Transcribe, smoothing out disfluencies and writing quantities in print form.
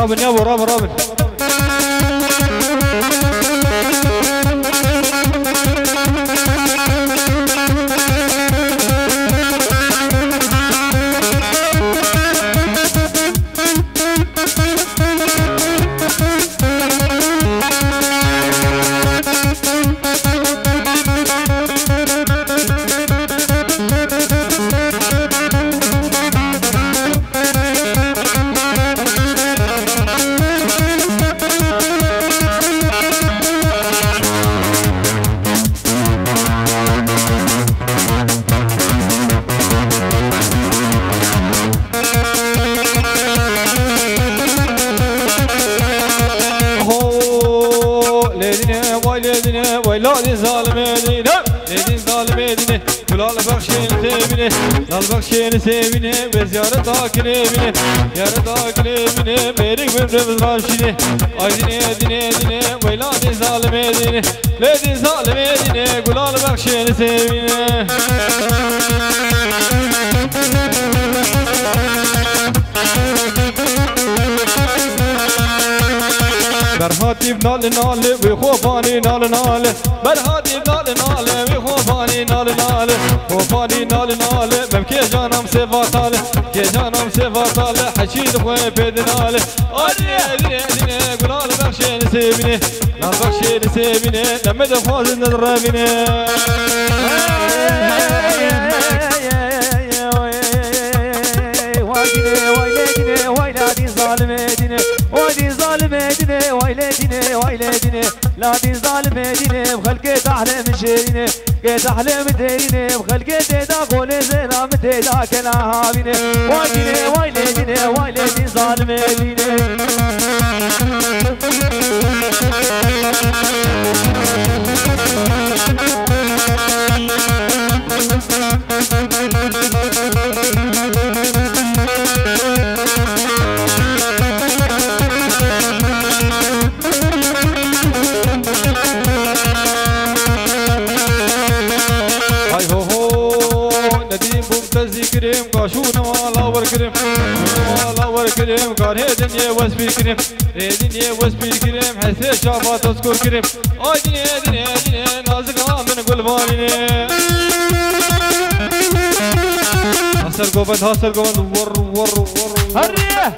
رابن يا ابو رابن ويلادي ظالمين ليدين ظالمين كلال بخشين سيبني لال بخشين سيبني بزيارة داكني بني يارة داكني بني بيرك بمرمز راشيني ايديني ديني ويلادي ظالمين ليدين ظالمين كلال بخشين سيبني برهاتي بنال نال وخوفاني نال برهاتي بنال نال وخوفاني نال خوفاني نال بمكي جانم سفاتال كي جانم سفاتال حشيد خوي بدنال ادي قلال بخشين سيبني نال بخشين سيبني نمد فاز نضربني ويلادي ظالمين ويلادي لادي ظالمين بخلقي تحلم شيرين كي تحلم ديرين بخلقي تيدا قولي زينا متيدا كلا هابين ويلادي ظالمين كريم كاشونا ولا وركريم ولا وركريم كان هي دنيا وسبي كريم دنيا وسبي كريم حسي شافات تذكر كريم دنيا نازقها من قلباني حسر قوبند ور هريه